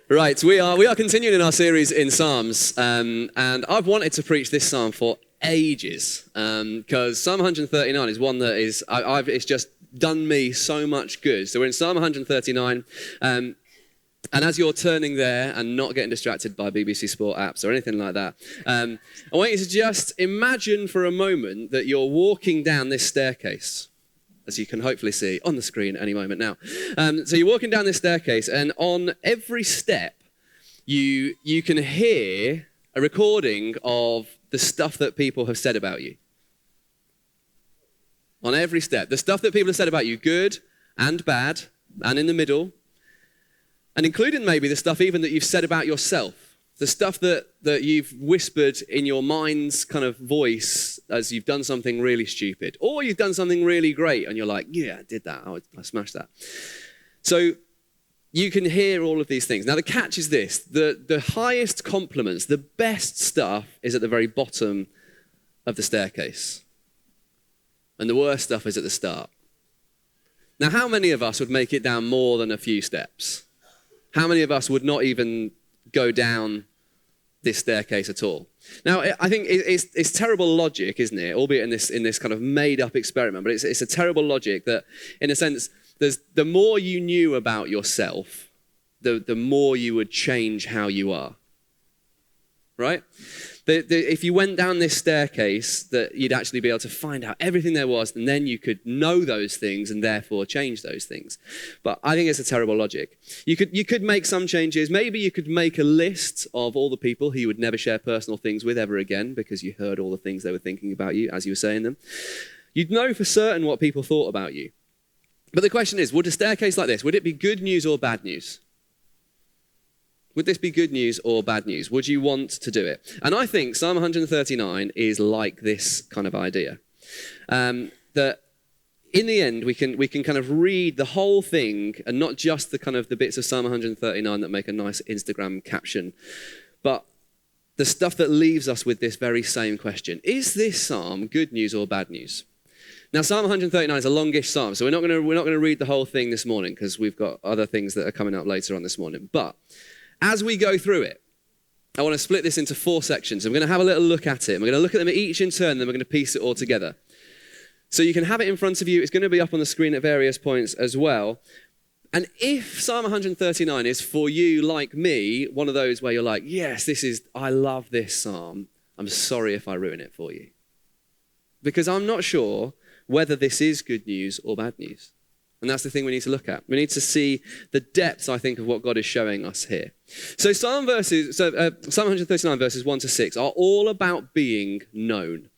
Right, we are continuing in our series in Psalms, and I've wanted to preach this psalm for ages, because Psalm 139 is one that is it's just done me so much good. So we're in Psalm 139, and as you're turning there and not getting distracted by BBC Sport apps or anything like that, I want you to just imagine for a moment that you're walking down this staircase, as you can hopefully see on the screen any moment now. So you're walking down this staircase, and on every step, you can hear a recording of the stuff that people have said about you. On every step, the stuff that people have said about you, good and bad, and in the middle, and including maybe the stuff even that you've said about yourself. The stuff that you've whispered in your mind's kind of voice as you've done something really stupid. Or you've done something really great and you're like, yeah, I did that. I smashed that. So you can hear all of these things. Now the catch is this. The highest compliments, the best stuff is at the very bottom of the staircase. And the worst stuff is at the start. Now how many of us would make it down more than a few steps? How many of us would not even go down this staircase at all? Now, I think it's terrible logic, isn't it? Albeit in this kind of made-up experiment, but it's a terrible logic that, in a sense, the more you knew about yourself, the more you would change how you are, right? If you went down this staircase, that you'd actually be able to find out everything there was, and then you could know those things and therefore change those things. But I think it's a terrible logic. You could make some changes. Maybe you could make a list of all the people who you would never share personal things with ever again because you heard all the things they were thinking about you as you were saying them. You'd know for certain what people thought about you. But the question is, would a staircase like this, would it be good news or bad news? Would this be good news or bad news? Would you want to do it? And I think Psalm 139 is like this kind of idea. That in the end, we can kind of read the whole thing and not just the bits of Psalm 139 that make a nice Instagram caption, but the stuff that leaves us with this very same question. Is this psalm good news or bad news? Now, Psalm 139 is a longish psalm, so we're not going to read the whole thing this morning because we've got other things that are coming up later on this morning. But as we go through it, I want to split this into 4 sections. I'm going to have a little look at it. We're going to look at them each in turn, then we're going to piece it all together. So you can have it in front of you. It's going to be up on the screen at various points as well. And if Psalm 139 is for you, like me, one of those where you're like, yes, I love this psalm, I'm sorry if I ruin it for you. Because I'm not sure whether this is good news or bad news. And that's the thing we need to look at. We need to see the depths, I think, of what God is showing us here. So Psalm 139 verses 1 to 6 are all about being known.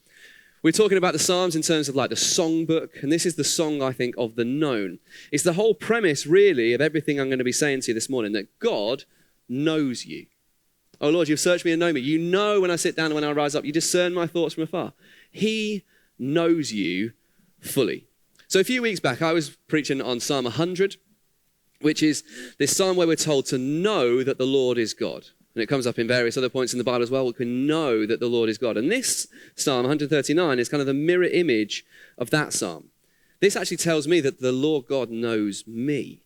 We're talking about the Psalms in terms of like the songbook, and this is the song, I think, of the known. It's the whole premise, really, of everything I'm going to be saying to you this morning, that God knows you. Oh Lord, you've searched me and know me. You know when I sit down and when I rise up. You discern my thoughts from afar. He knows you fully. So a few weeks back, I was preaching on Psalm 100, which is this psalm where we're told to know that the Lord is God. And it comes up in various other points in the Bible as well. We can know that the Lord is God. And this Psalm 139 is kind of the mirror image of that psalm. This actually tells me that the Lord God knows me.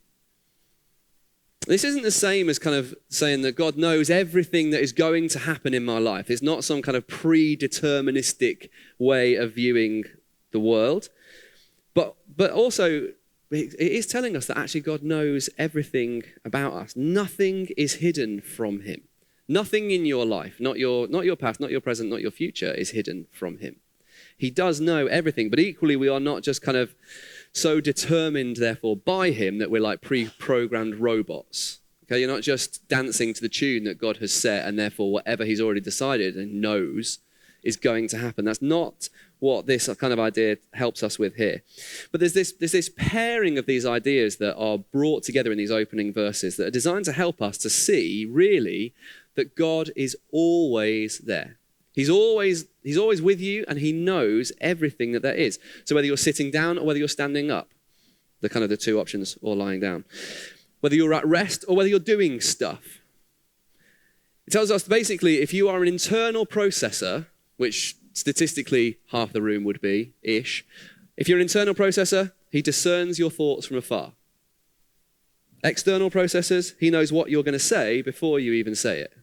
This isn't the same as kind of saying that God knows everything that is going to happen in my life. It's not some kind of predeterministic way of viewing the world. But also, it is telling us that actually God knows everything about us. Nothing is hidden from him. Nothing in your life, not your past, not your present, not your future, is hidden from him. He does know everything, but equally we are not just kind of so determined, therefore, by him that we're like pre-programmed robots. Okay, you're not just dancing to the tune that God has set, and therefore whatever he's already decided and knows is going to happen. That's not what this kind of idea helps us with here. But there's this pairing of these ideas that are brought together in these opening verses that are designed to help us to see, really, that God is always there. He's always with you, and he knows everything that there is. So whether you're sitting down or whether you're standing up, the 2 options, or lying down. Whether you're at rest or whether you're doing stuff. It tells us basically if you are an internal processor, which statistically half the room would be, ish. If you're an internal processor, he discerns your thoughts from afar. external processors. He knows what you're going to say before you even say it.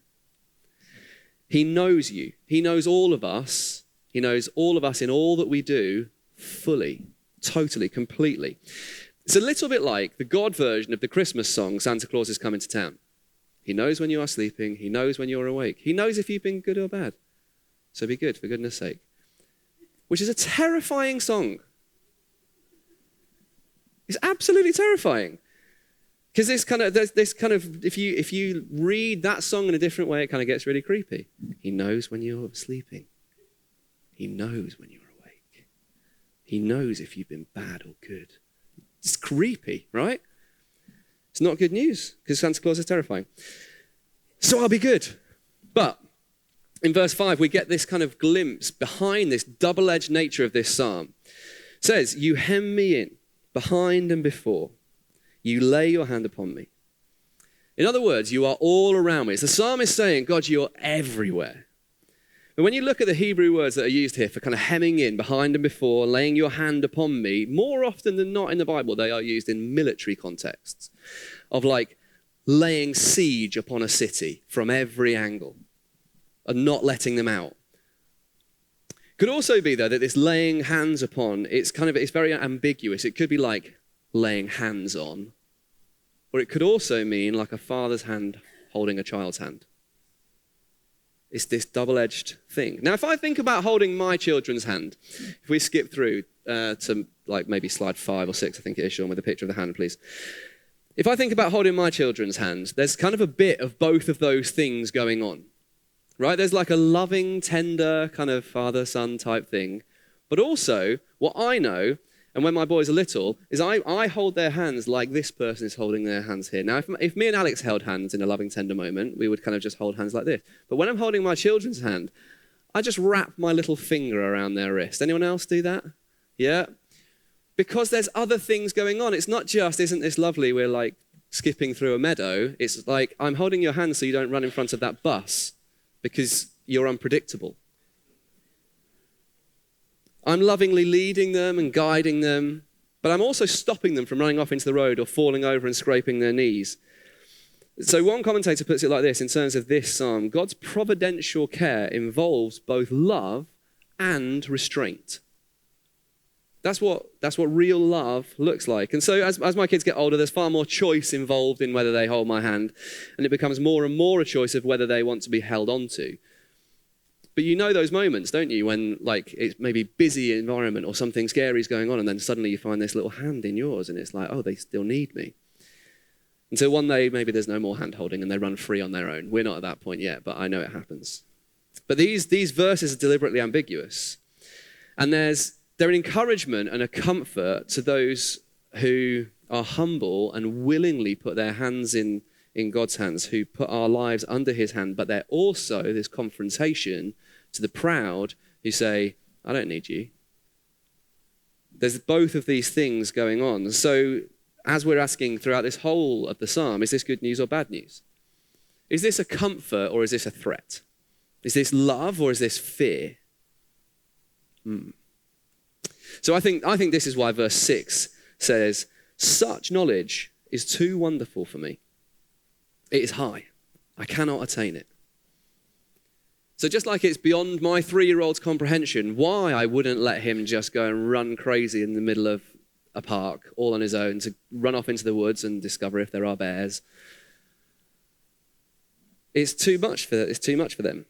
He knows you. He knows all of us. He knows all of us in all that we do fully, totally, completely. It's a little bit like the God version of the Christmas song, Santa Claus is Coming to Town. He knows when you are sleeping. He knows when you're awake. He knows if you've been good or bad. So be good, for goodness sake. Which is a terrifying song. It's absolutely terrifying. Because if you read that song in a different way, it kind of gets really creepy. He knows when you're sleeping. He knows when you're awake. He knows if you've been bad or good. It's creepy, right? It's not good news, because Santa Claus is terrifying. So I'll be good. But in verse 5, we get this kind of glimpse behind this double-edged nature of this psalm. It says, you hem me in, behind and before. You lay your hand upon me. In other words, you are all around me. It's the psalmist saying, God, you're everywhere. But when you look at the Hebrew words that are used here for kind of hemming in, behind and before, laying your hand upon me, more often than not in the Bible, they are used in military contexts of like laying siege upon a city from every angle and not letting them out. Could also be, though, that this laying hands upon, it's very ambiguous. It could be like laying hands on, or it could also mean like a father's hand holding a child's hand. It's this double-edged thing. Now, if I think about holding my children's hand, if we skip through to like maybe slide 5 or 6, I think it is, Sean, with a picture of the hand, please. If I think about holding my children's hands, there's kind of a bit of both of those things going on, right? There's like a loving, tender kind of father-son type thing. But also, what I know, and when my boys are little, is I hold their hands like this person is holding their hands here. Now, if me and Alex held hands in a loving, tender moment, we would kind of just hold hands like this. But when I'm holding my children's hand, I just wrap my little finger around their wrist. Anyone else do that? Yeah? Because there's other things going on. It's not just, isn't this lovely, we're like skipping through a meadow. It's like, I'm holding your hand so you don't run in front of that bus because you're unpredictable. I'm lovingly leading them and guiding them, but I'm also stopping them from running off into the road or falling over and scraping their knees. So one commentator puts it like this in terms of this psalm: God's providential care involves both love and restraint. That's what real love looks like. And so as my kids get older, there's far more choice involved in whether they hold my hand, and it becomes more and more a choice of whether they want to be held onto. But you know those moments, don't you, when like it's maybe busy environment or something scary is going on, and then suddenly you find this little hand in yours, and it's like, oh, they still need me. Until one day, maybe there's no more hand holding and they run free on their own. We're not at that point yet, but I know it happens. But these verses are deliberately ambiguous. And they're an encouragement and a comfort to those who are humble and willingly put their hands in God's hands, who put our lives under his hand. But they're also this confrontation to the proud who say, I don't need you. There's both of these things going on. So as we're asking throughout this whole of the psalm, is this good news or bad news? Is this a comfort or is this a threat? Is this love or is this fear? So I think this is why verse 6 says, such knowledge is too wonderful for me. It is high. I cannot attain it. So just like it's beyond my 3-year-old's comprehension, why I wouldn't let him just go and run crazy in the middle of a park all on his own, to run off into the woods and discover if there are bears. It's too much for them.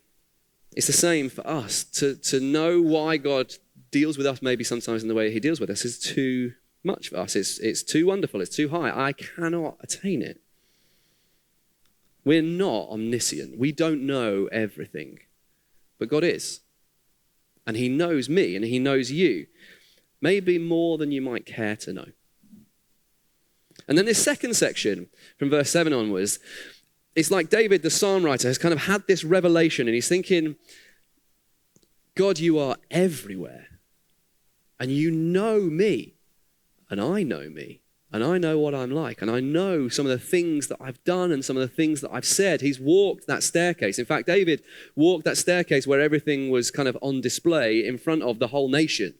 It's the same for us. To know why God deals with us maybe sometimes in the way he deals with us is too much for us. It's too wonderful. It's too high. I cannot attain it. We're not omniscient. We don't know everything. But God is. And he knows me and he knows you. Maybe more than you might care to know. And then this second section, from verse 7 onwards, it's like David, the psalm writer, has kind of had this revelation and he's thinking, God, you are everywhere. And you know me. And I know me. And I know what I'm like. And I know some of the things that I've done and some of the things that I've said. He's walked that staircase. In fact, David walked that staircase where everything was kind of on display in front of the whole nation.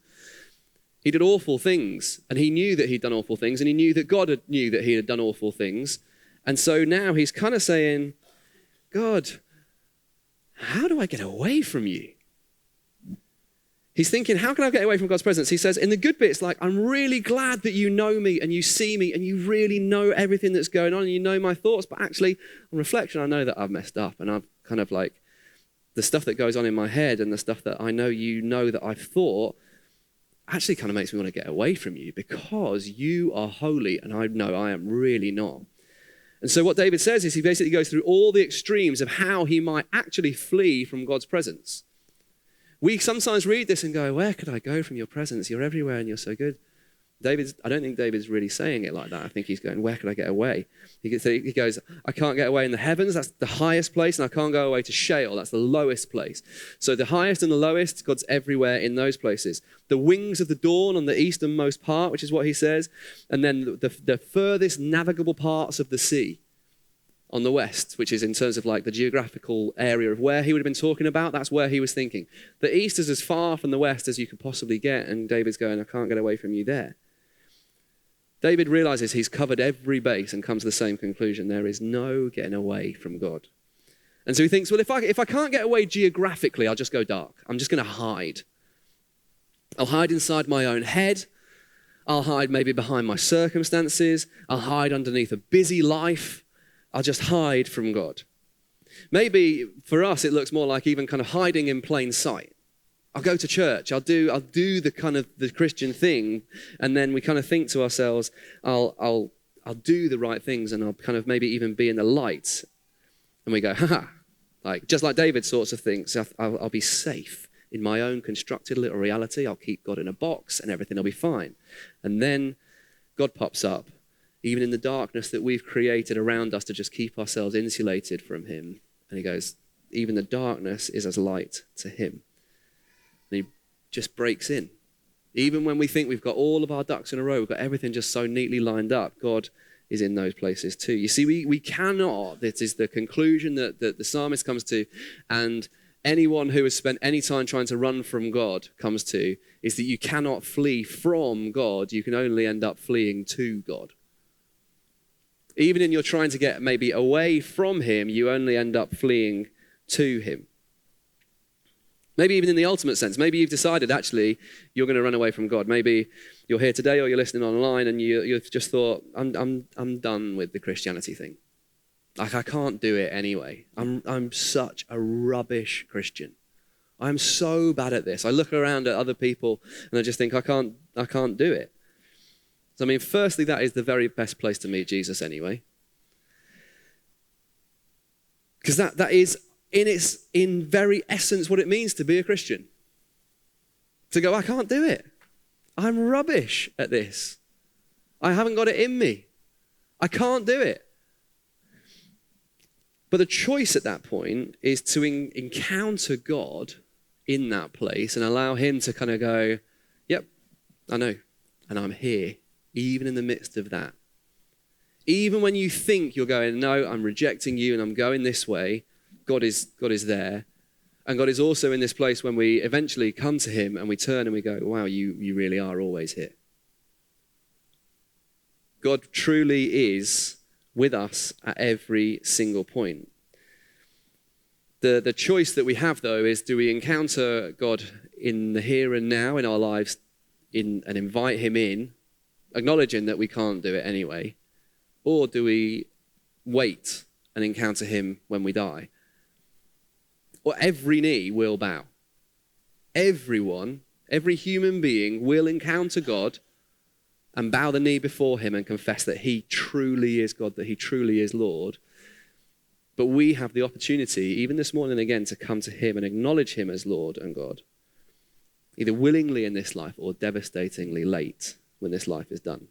He did awful things, and he knew that he'd done awful things, and he knew that God knew that he had done awful things. And so now he's kind of saying, God, how do I get away from you? He's thinking, how can I get away from God's presence? He says, in the good bits, like, I'm really glad that you know me and you see me and you really know everything that's going on and you know my thoughts. But actually, on reflection, I know that I've messed up and I've kind of like, the stuff that goes on in my head and the stuff that I know you know that I've thought actually kind of makes me want to get away from you because you are holy and I know I am really not. And so what David says is he basically goes through all the extremes of how he might actually flee from God's presence. We sometimes read this and go, where could I go from your presence? You're everywhere and you're so good. I don't think David's really saying it like that. I think he's going, where could I get away? He goes, I can't get away in the heavens. That's the highest place. And I can't go away to Sheol. That's the lowest place. So the highest and the lowest, God's everywhere in those places. The wings of the dawn on the easternmost part, which is what he says. And then the furthest navigable parts of the sea on the west, which is in terms of like the geographical area of where he would have been talking about. That's where he was thinking. The east is as far from the west as you could possibly get. And David's going, I can't get away from you there. David realizes he's covered every base and comes to the same conclusion. There is no getting away from God. And so he thinks, well, if I can't get away geographically, I'll just go dark. I'm just going to hide. I'll hide inside my own head. I'll hide maybe behind my circumstances. I'll hide underneath a busy life. I'll just hide from God. Maybe for us, it looks more like even kind of hiding in plain sight. I'll go to church. I'll do the kind of the Christian thing, and then we kind of think to ourselves, I'll do the right things, and I'll kind of maybe even be in the light, and we go, like just like David sorts of things. I'll be safe in my own constructed little reality. I'll keep God in a box, and everything will be fine. And then God pops up, even in the darkness that we've created around us to just keep ourselves insulated from Him, and He goes, even the darkness is as light to Him. And He just breaks in. Even when we think we've got all of our ducks in a row, we've got everything just so neatly lined up, God is in those places too. You see, we cannot, this is the conclusion that the psalmist comes to, and anyone who has spent any time trying to run from God comes to, is that you cannot flee from God, you can only end up fleeing to God. Even in your trying to get maybe away from Him, you only end up fleeing to Him. Maybe even in the ultimate sense, maybe you've decided actually you're going to run away from God. Maybe you're here today or you're listening online and you've just thought, I'm done with the Christianity thing. Like I can't do it anyway. I'm such a rubbish Christian. I'm so bad at this. I look around at other people and I just think I can't do it. So I mean, firstly, that is the very best place to meet Jesus anyway. Because that is in very essence what it means to be a Christian. To go, I can't do it. I'm rubbish at this. I haven't got it in me. I can't do it. But the choice at that point is to encounter God in that place and allow Him to kind of go, yep, I know, and I'm here, even in the midst of that. Even when you think you're going, no, I'm rejecting you and I'm going this way, God is there. And God is also in this place when we eventually come to Him and we turn and we go, wow, you really are always here. God truly is with us at every single point. The choice that we have, though, is do we encounter God in the here and now in our lives and invite Him in, acknowledging that we can't do it anyway, or do we wait and encounter Him when we die? Or every knee will bow. Everyone, every human being will encounter God and bow the knee before Him and confess that He truly is God, that He truly is Lord. But we have the opportunity, even this morning again, to come to Him and acknowledge Him as Lord and God, either willingly in this life or devastatingly late when this life is done.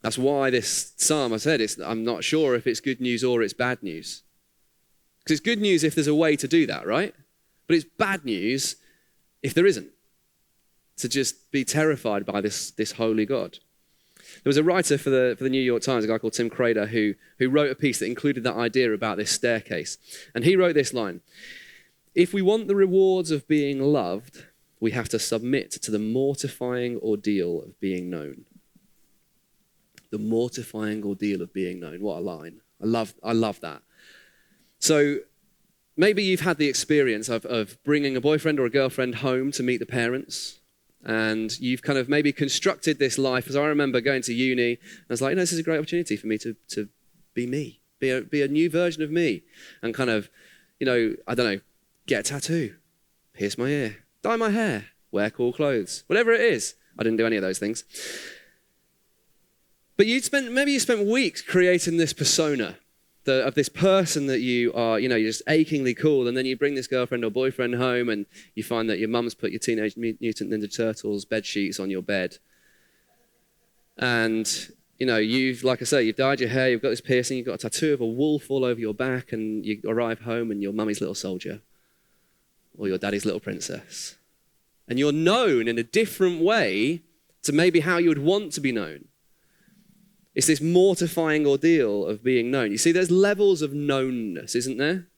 That's why this psalm, I said, I'm not sure if it's good news or it's bad news. Because it's good news if there's a way to do that, right? But it's bad news if there isn't. To just be terrified by this holy God. There was a writer for the New York Times, a guy called Tim Crader, who wrote a piece that included that idea about this staircase. And he wrote this line: if we want the rewards of being loved, we have to submit to the mortifying ordeal of being known. The mortifying ordeal of being known. What a line. I love that. So maybe you've had the experience of bringing a boyfriend or a girlfriend home to meet the parents, and you've kind of maybe constructed this life. As I remember going to uni, I was like, this is a great opportunity for me to be me, be a new version of me, and kind of, I don't know, get a tattoo, pierce my ear, dye my hair, wear cool clothes, whatever it is. I didn't do any of those things. But maybe you spent weeks creating this persona of this person that you are, you're just achingly cool, and then you bring this girlfriend or boyfriend home and you find that your mum's put your Teenage Mutant Ninja Turtles bed sheets on your bed. And, you've dyed your hair, you've got this piercing, you've got a tattoo of a wolf all over your back, and you arrive home and you're mummy's little soldier or your daddy's little princess. And you're known in a different way to maybe how you would want to be known. It's this mortifying ordeal of being known. You see, there's levels of knownness, isn't there?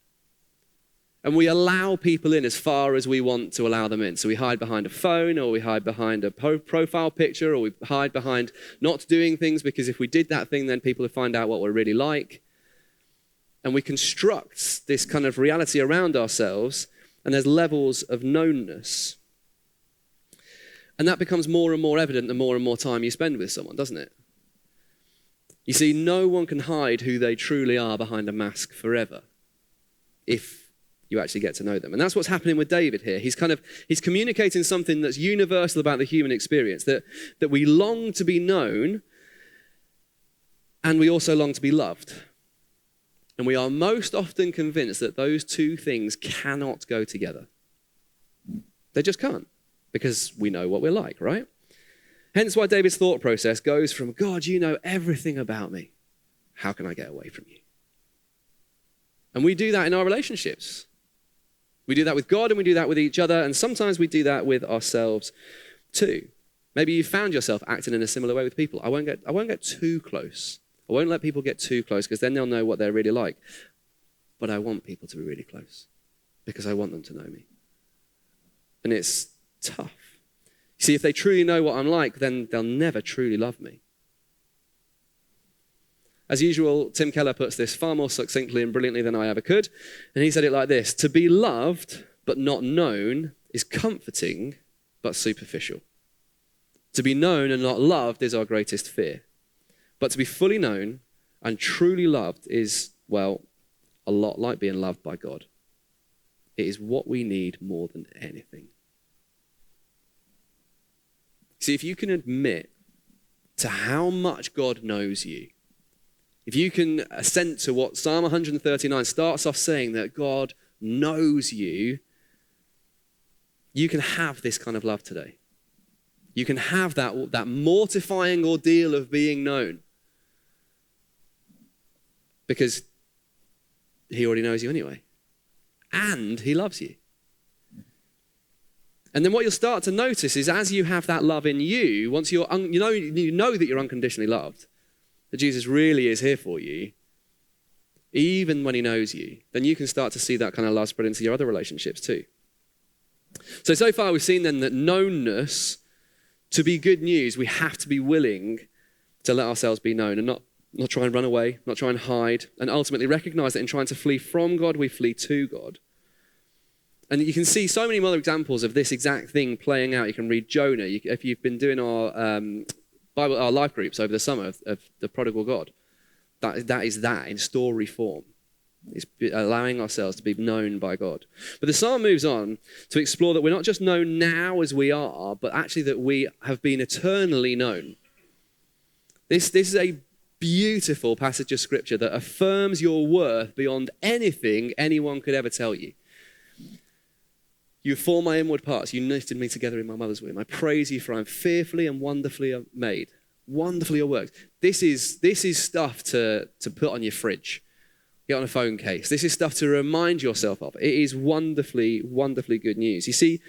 And we allow people in as far as we want to allow them in. So we hide behind a phone, or we hide behind a profile picture, or we hide behind not doing things because if we did that thing, then people would find out what we're really like. And we construct this kind of reality around ourselves, and there's levels of knownness. And that becomes more and more evident the more and more time you spend with someone, doesn't it? You see, no one can hide who they truly are behind a mask forever if you actually get to know them. And that's what's happening with David here. He's communicating something that's universal about the human experience, that we long to be known and we also long to be loved. And we are most often convinced that those two things cannot go together. They just can't, because we know what we're like, right? Hence why David's thought process goes from, God, you know everything about me. How can I get away from you? And we do that in our relationships. We do that with God and we do that with each other, and sometimes we do that with ourselves too. Maybe you found yourself acting in a similar way with people. I won't get too close. I won't let people get too close because then they'll know what they're really like. But I want people to be really close because I want them to know me. And it's tough. See, if they truly know what I'm like, then they'll never truly love me. As usual, Tim Keller puts this far more succinctly and brilliantly than I ever could. And he said it like this: to be loved but not known is comforting but superficial. To be known and not loved is our greatest fear. But to be fully known and truly loved is, well, a lot like being loved by God. It is what we need more than anything. See, if you can admit to how much God knows you, if you can assent to what Psalm 139 starts off saying, that God knows you, you can have this kind of love today. You can have that mortifying ordeal of being known because he already knows you anyway. And he loves you. And then what you'll start to notice is as you have that love in you, once you know that you're unconditionally loved, that Jesus really is here for you, even when he knows you, then you can start to see that kind of love spread into your other relationships too. So far we've seen then that knownness, to be good news, we have to be willing to let ourselves be known and not try and run away, not try and hide, and ultimately recognize that in trying to flee from God, we flee to God. And you can see so many other examples of this exact thing playing out. You can read Jonah. If you've been doing our life groups over the summer of the prodigal God, that is that in story form. It's allowing ourselves to be known by God. But the psalm moves on to explore that we're not just known now as we are, but actually that we have been eternally known. This is a beautiful passage of scripture that affirms your worth beyond anything anyone could ever tell you. You formed my inward parts. You knitted me together in my mother's womb. I praise you, for I am fearfully and wonderfully made. Wonderfully your works. This is stuff to put on your fridge. Get on a phone case. This is stuff to remind yourself of. It is wonderfully, wonderfully good news. You see,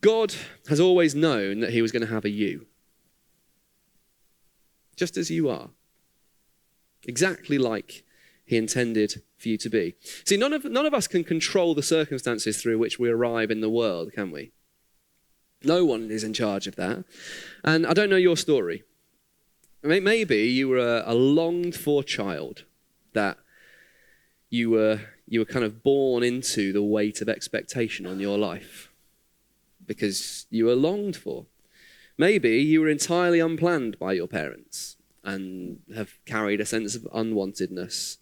God has always known that he was going to have a you. Just as you are. Exactly like he intended for you to be. See, none of us can control the circumstances through which we arrive in the world, can we? No one is in charge of that. And I don't know your story, Maybe you were a longed for child that you were kind of born into the weight of expectation on your life because you were longed for. Maybe you were entirely unplanned by your parents and have carried a sense of unwantedness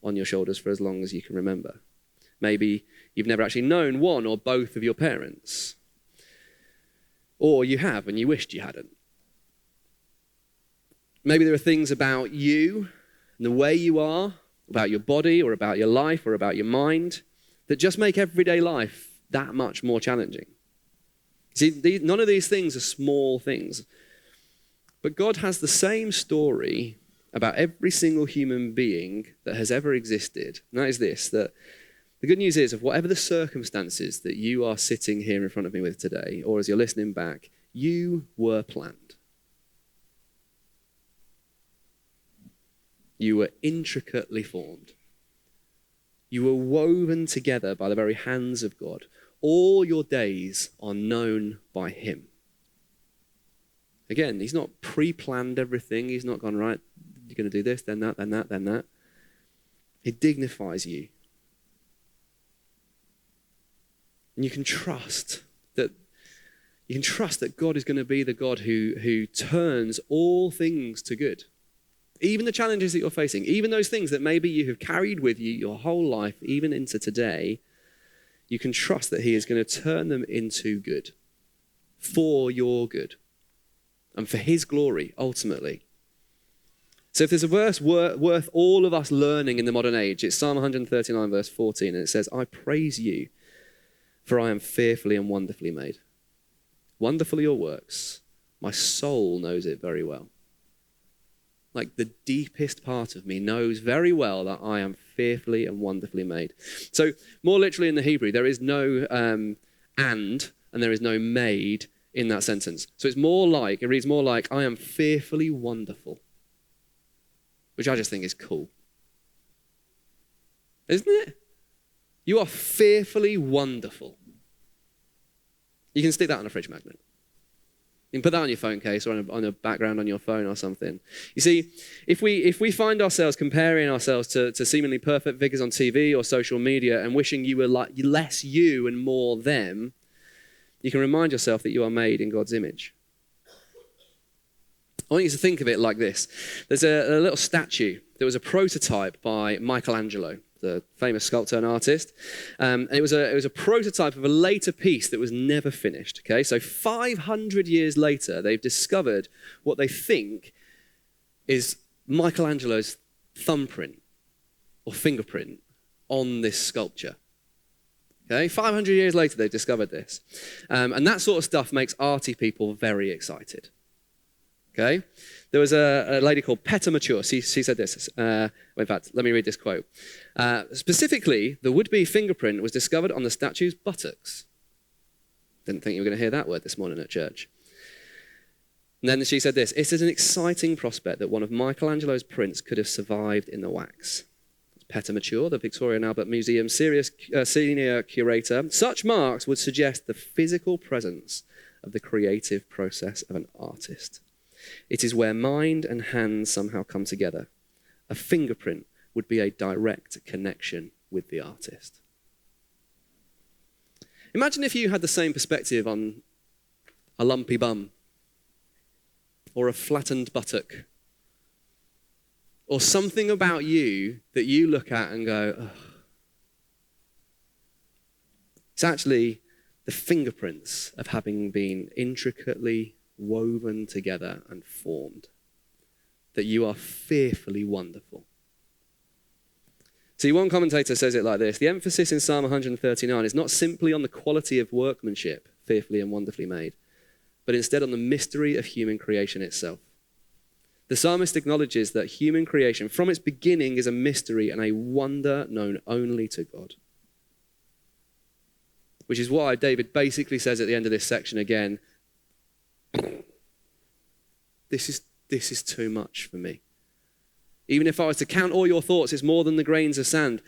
on your shoulders for as long as you can remember. Maybe you've never actually known one or both of your parents. Or you have and you wished you hadn't. Maybe there are things about you and the way you are, about your body or about your life or about your mind, that just make everyday life that much more challenging. See, none of these things are small things. But God has the same story about every single human being that has ever existed. And that is this, that the good news is, of whatever the circumstances that you are sitting here in front of me with today, or as you're listening back, you were planned. You were intricately formed. You were woven together by the very hands of God. All your days are known by him. Again, he's not pre-planned everything. He's not gone, right, you're going to do this, then that, then that, then that. He dignifies you. And you can trust that God is going to be the God who turns all things to good. Even the challenges that you're facing, even those things that maybe you have carried with you your whole life, even into today, you can trust that he is going to turn them into good, for your good, and for his glory, ultimately. So if there's a verse worth all of us learning in the modern age, it's Psalm 139, verse 14, and it says, I praise you, for I am fearfully and wonderfully made. Wonderful are your works. My soul knows it very well. Like the deepest part of me knows very well that I am fearfully and wonderfully made. So more literally in the Hebrew, there is no and there is no made in that sentence. So it reads more like, I am fearfully wonderful, which I just think is cool. Isn't it? You are fearfully wonderful. You can stick that on a fridge magnet. You can put that on your phone case or on a background on your phone or something. You see, if we find ourselves comparing ourselves to seemingly perfect figures on TV or social media and wishing you were like less you and more them, you can remind yourself that you are made in God's image. I want you to think of it like this. There's a little statue that was a prototype by Michelangelo, the famous sculptor and artist. And it was a prototype of a later piece that was never finished. Okay, so 500 years later, they've discovered what they think is Michelangelo's thumbprint or fingerprint on this sculpture. Okay, 500 years later, they've discovered this. And that sort of stuff makes arty people very excited. Okay, there was a lady called Petter Mature. She said this. In fact, let me read this quote. Specifically, the would-be fingerprint was discovered on the statue's buttocks. Didn't think you were going to hear that word this morning at church. And then she said this. It is an exciting prospect that one of Michelangelo's prints could have survived in the wax. Petter Mature, the Victoria and Albert Museum senior curator. Such marks would suggest the physical presence of the creative process of an artist. It is where mind and hands somehow come together. A fingerprint would be a direct connection with the artist. Imagine if you had the same perspective on a lumpy bum or a flattened buttock or something about you that you look at and go, oh. It's actually the fingerprints of having been intricately woven together and formed, that you are fearfully wonderful. See, one commentator says it like this: the emphasis in Psalm 139 is not simply on the quality of workmanship, fearfully and wonderfully made, but instead on the mystery of human creation itself. The psalmist acknowledges that human creation from its beginning is a mystery and a wonder known only to God. Which is why David basically says at the end of this section again, This is too much for me. Even if I was to count all your thoughts, it's more than the grains of sand.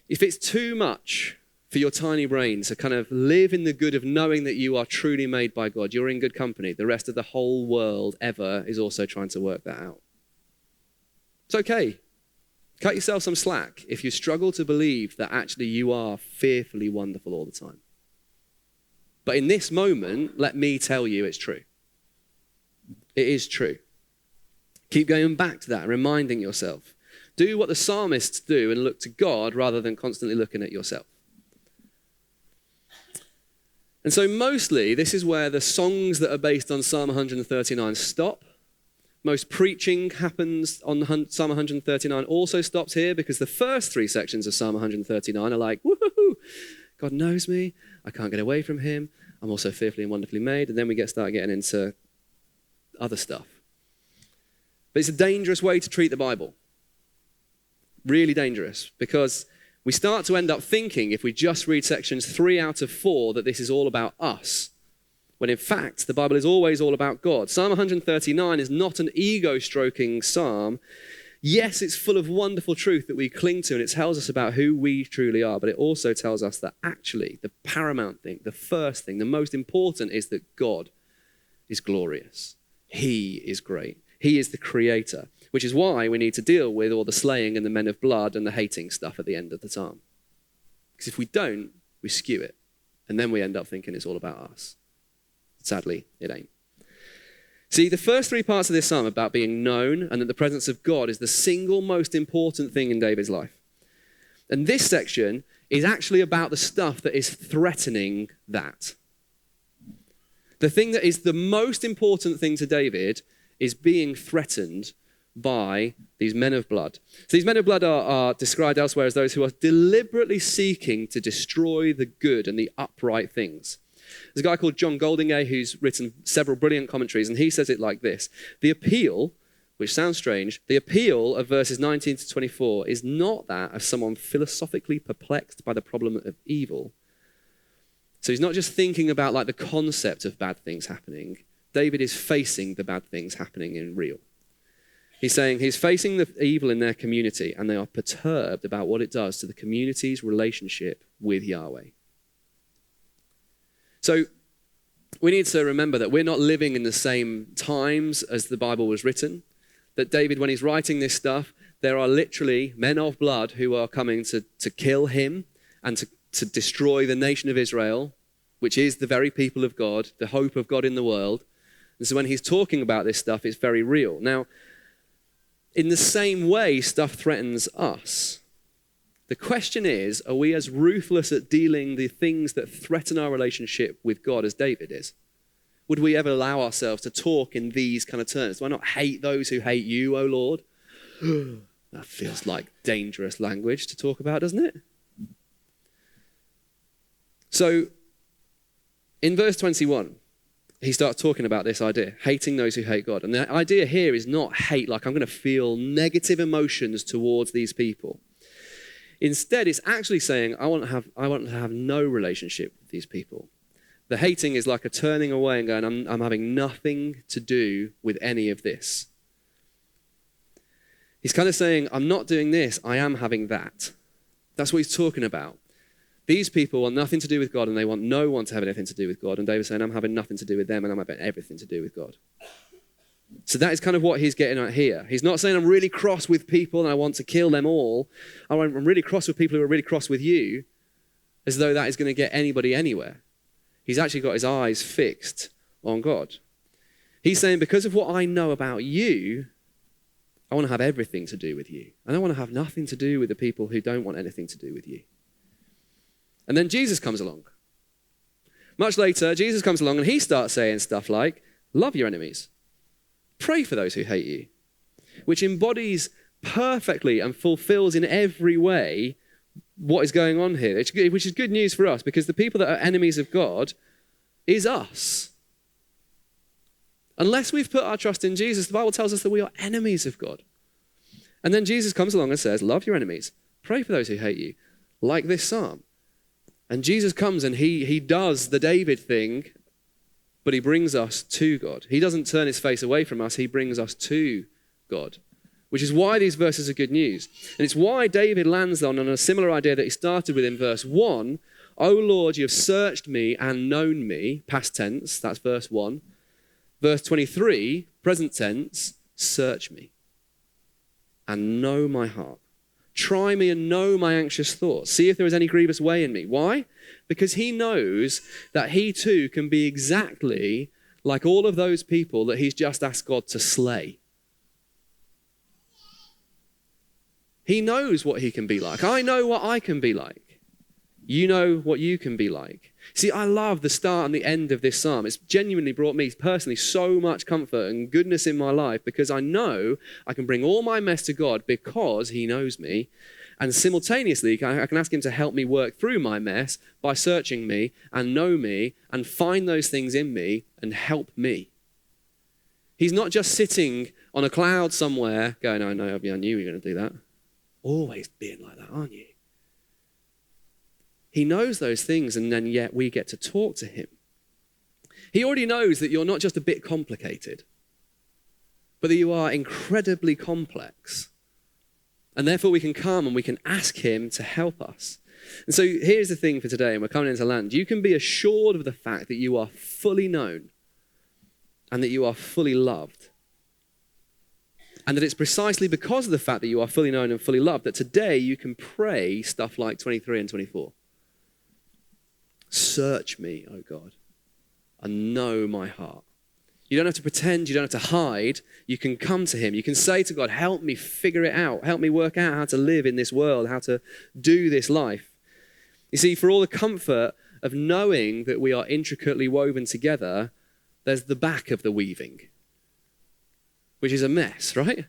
If it's too much for your tiny brain to kind of live in the good of knowing that you are truly made by God. You're in good company. The rest of the whole world ever is also trying to work that out. It's okay. Cut yourself some slack if you struggle to believe that actually you are fearfully wonderful all the time. But in this moment, let me tell you it's true. It is true. Keep going back to that, reminding yourself. Do what the psalmists do and look to God rather than constantly looking at yourself. And so mostly, this is where the songs that are based on Psalm 139 stop. Most preaching happens on Psalm 139 also stops here because the first three sections of Psalm 139 are like, woohoo, God knows me, I can't get away from him, I'm also fearfully and wonderfully made, and then we start getting into other stuff. But it's a dangerous way to treat the Bible. Really dangerous, because we start to end up thinking, if we just read sections 3 out of 4, that this is all about us, when in fact, the Bible is always all about God. Psalm 139 is not an ego-stroking psalm. Yes, it's full of wonderful truth that we cling to, and it tells us about who we truly are, but it also tells us that actually the paramount thing, the first thing, the most important is that God is glorious. He is great. He is the creator, which is why we need to deal with all the slaying and the men of blood and the hating stuff at the end of the psalm. Because if we don't, we skew it, and then we end up thinking it's all about us. Sadly, it ain't. See, the first 3 parts of this psalm are about being known and that the presence of God is the single most important thing in David's life. And this section is actually about the stuff that is threatening that. The thing that is the most important thing to David is being threatened by these men of blood. So these men of blood are described elsewhere as those who are deliberately seeking to destroy the good and the upright things. There's a guy called John Goldingay who's written several brilliant commentaries, and he says it like this. The appeal, which sounds strange, the appeal of verses 19 to 24 is not that of someone philosophically perplexed by the problem of evil. So he's not just thinking about like the concept of bad things happening. David is facing the bad things happening in real. He's saying he's facing the evil in their community, and they are perturbed about what it does to the community's relationship with Yahweh. So we need to remember that we're not living in the same times as the Bible was written. That David, when he's writing this stuff, there are literally men of blood who are coming to kill him and to destroy the nation of Israel, which is the very people of God, the hope of God in the world. And so when he's talking about this stuff, it's very real. Now, in the same way, stuff threatens us. The question is, are we as ruthless at dealing the things that threaten our relationship with God as David is? Would we ever allow ourselves to talk in these kind of terms? Do I not hate those who hate you, O Lord? That feels like dangerous language to talk about, doesn't it? So, in verse 21, he starts talking about this idea, hating those who hate God. And the idea here is not hate, like I'm going to feel negative emotions towards these people. Instead, it's actually saying, I want to have no relationship with these people. The hating is like a turning away and going, I'm having nothing to do with any of this. He's kind of saying, I'm not doing this, I am having that. That's what he's talking about. These people want nothing to do with God, and they want no one to have anything to do with God. And David's saying, I'm having nothing to do with them, and I'm having everything to do with God. So that is kind of what he's getting at here. He's not saying I'm really cross with people and I want to kill them all. I'm really cross with people who are really cross with you, as though that is going to get anybody anywhere. He's actually got his eyes fixed on God. He's saying, because of what I know about you, I want to have everything to do with you. And I want to have nothing to do with the people who don't want anything to do with you. And then Jesus comes along. Much later, Jesus comes along and he starts saying stuff like, love your enemies. Pray for those who hate you, which embodies perfectly and fulfills in every way what is going on here, which is good news for us, because the people that are enemies of God is us. Unless we've put our trust in Jesus, the Bible tells us that we are enemies of God. And then Jesus comes along and says, love your enemies, pray for those who hate you, like this psalm. And Jesus comes and he does the David thing, but he brings us to God. He doesn't turn his face away from us. He brings us to God, which is why these verses are good news. And it's why David lands on a similar idea that he started with in verse 1 O Lord, you have searched me and known me, past tense, that's verse 1. Verse 23, present tense, search me and know my heart. Try me and know my anxious thoughts. See if there is any grievous way in me. Why? Because he knows that he too can be exactly like all of those people that he's just asked God to slay. He knows what he can be like. I know what I can be like. You know what you can be like. See, I love the start and the end of this psalm. It's genuinely brought me personally so much comfort and goodness in my life because I know I can bring all my mess to God because he knows me. And simultaneously, I can ask him to help me work through my mess by searching me and know me and find those things in me and help me. He's not just sitting on a cloud somewhere going, oh no, I knew you were going to do that. Always being like that, aren't you? He knows those things, and then yet we get to talk to him. He already knows that you're not just a bit complicated, but that you are incredibly complex. And therefore we can come and we can ask him to help us. And so here's the thing for today, and we're coming into land. You can be assured of the fact that you are fully known and that you are fully loved. And that it's precisely because of the fact that you are fully known and fully loved that today you can pray stuff like 23 and 24. Search me, O God, and know my heart. You don't have to pretend, you don't have to hide. You can come to him. You can say to God, help me figure it out. Help me work out how to live in this world, how to do this life. You see, for all the comfort of knowing that we are intricately woven together, there's the back of the weaving, which is a mess, right?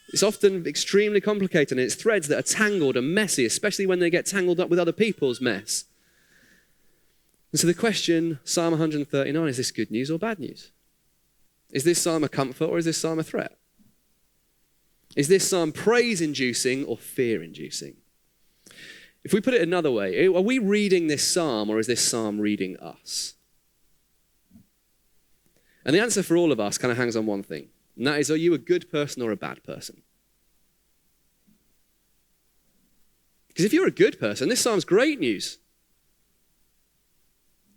It's often extremely complicated, and it's threads that are tangled and messy, especially when they get tangled up with other people's mess. And so the question, Psalm 139, is this good news or bad news? Is this psalm a comfort or is this psalm a threat? Is this psalm praise-inducing or fear-inducing? If we put it another way, are we reading this psalm or is this psalm reading us? And the answer for all of us kind of hangs on one thing. And that is, are you a good person or a bad person? Because if you're a good person, this psalm's great news.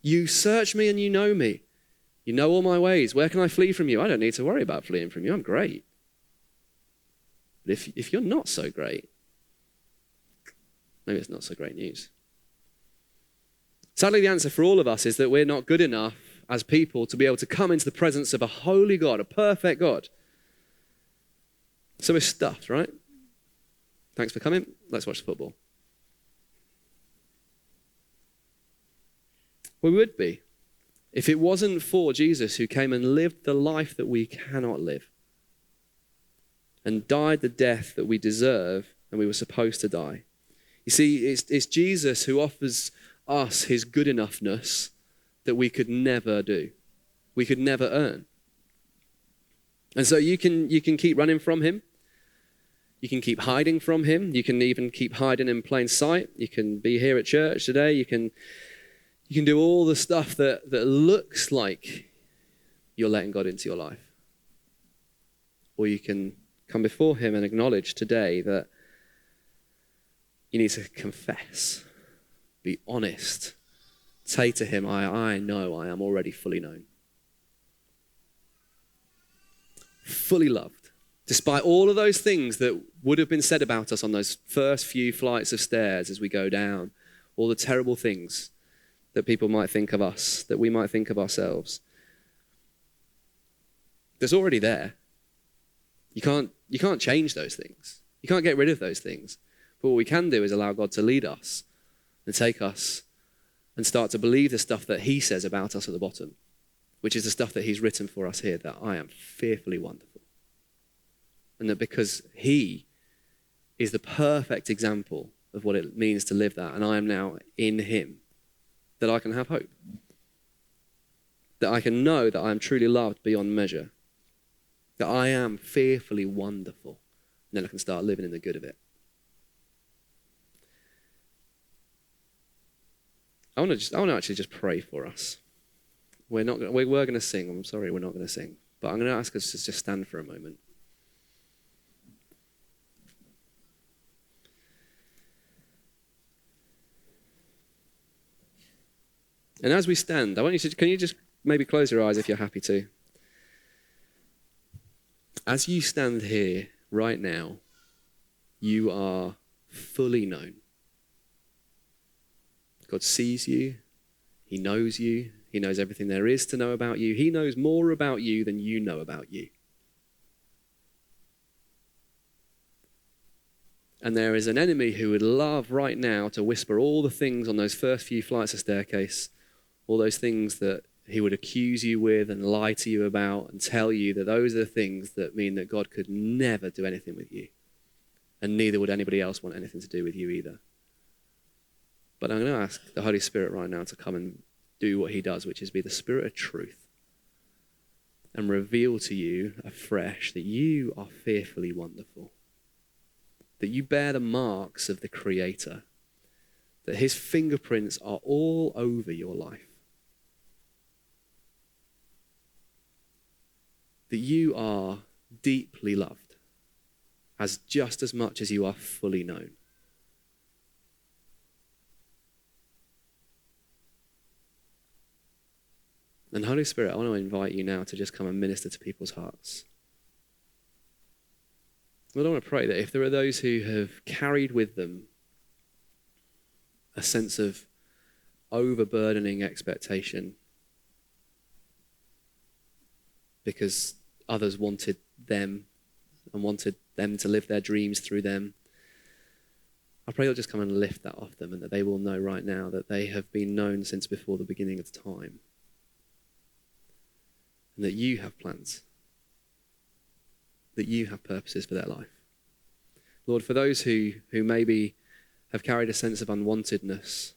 You search me and you know me. You know all my ways. Where can I flee from you? I don't need to worry about fleeing from you. I'm great. But if you're not so great, maybe it's not so great news. Sadly, the answer for all of us is that we're not good enough as people to be able to come into the presence of a holy God, a perfect God. So we're stuffed, right? Thanks for coming. Let's watch the football. We would be if it wasn't for Jesus who came and lived the life that we cannot live and died the death that we deserve and we were supposed to die. You see, it's Jesus who offers us his good enoughness that we could never do. We could never earn. And so you can keep running from him. You can keep hiding from him. You can even keep hiding in plain sight. You can be here at church today. You can do all the stuff that looks like you're letting God into your life. Or you can come before him and acknowledge today that you need to confess, be honest, say to him, I know I am already fully known. Fully loved. Despite all of those things that would have been said about us on those first few flights of stairs as we go down, all the terrible things that people might think of us, that we might think of ourselves. There's already there. You can't change those things. You can't get rid of those things. But what we can do is allow God to lead us and take us and start to believe the stuff that he says about us at the bottom, which is the stuff that he's written for us here, that I am fearfully wonderful. And that because he is the perfect example of what it means to live that, and I am now in him, that I can have hope. That I can know that I am truly loved beyond measure. That I am fearfully wonderful. And then I can start living in the good of it. I want to actually just pray for us. We were going to sing. I'm sorry, we're not going to sing. But I'm going to ask us to just stand for a moment. And as we stand, I want you to, can you just maybe close your eyes if you're happy to? As you stand here right now, you are fully known. God sees you. He knows you. He knows everything there is to know about you. He knows more about you than you know about you. And there is an enemy who would love right now to whisper all the things on those first few flights of staircase, all those things that he would accuse you with and lie to you about and tell you that those are the things that mean that God could never do anything with you. And neither would anybody else want anything to do with you either. But I'm going to ask the Holy Spirit right now to come and do what he does, which is be the Spirit of truth and reveal to you afresh that you are fearfully wonderful, that you bear the marks of the Creator, that his fingerprints are all over your life, that you are deeply loved as just as much as you are fully known. And Holy Spirit, I want to invite you now to just come and minister to people's hearts. Lord, I want to pray that if there are those who have carried with them a sense of overburdening expectation because others wanted them and wanted them to live their dreams through them, I pray you'll just come and lift that off them and that they will know right now that they have been known since before the beginning of time. And that you have plans, that you have purposes for their life. Lord, for those who maybe have carried a sense of unwantedness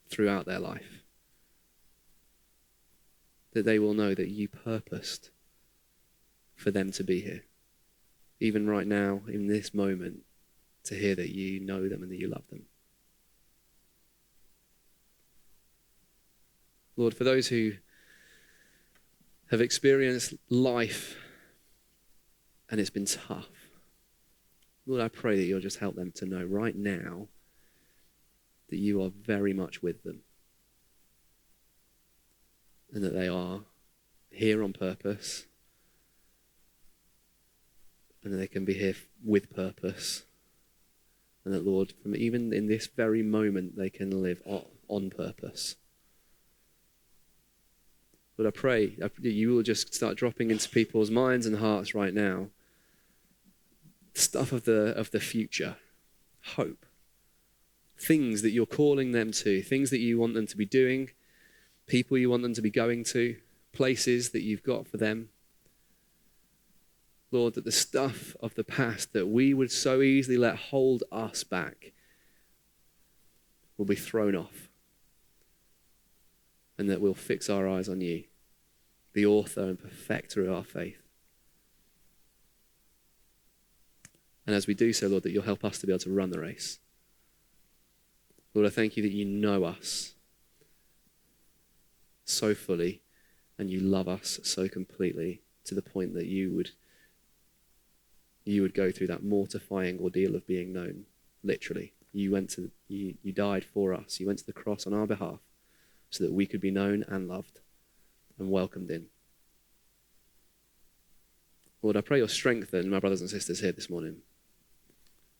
throughout their life, that they will know that you purposed for them to be here. Even right now, in this moment, to hear that you know them and that you love them. Lord, for those who have experienced life and it's been tough, Lord, I pray that you'll just help them to know right now that you are very much with them and that they are here on purpose and that they can be here with purpose and that, Lord, from even in this very moment, they can live on purpose. But I pray that you will just start dropping into people's minds and hearts right now stuff of the future, hope, things that you're calling them to, things that you want them to be doing, people you want them to be going to, places that you've got for them. Lord, that the stuff of the past that we would so easily let hold us back will be thrown off. And that we'll fix our eyes on you, the author and perfecter of our faith. And as we do so, Lord, that you'll help us to be able to run the race. Lord, I thank you that you know us so fully and you love us so completely to the point that you would go through that mortifying ordeal of being known, literally. You died for us. You went to the cross on our behalf, so that we could be known and loved and welcomed in. Lord, I pray you'll strengthen my brothers and sisters here this morning,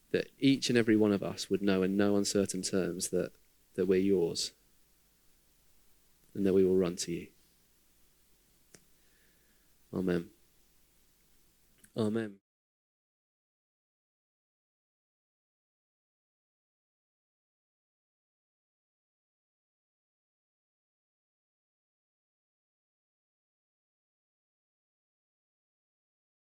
that each and every one of us would know in no uncertain terms that we're yours and that we will run to you. Amen. Amen.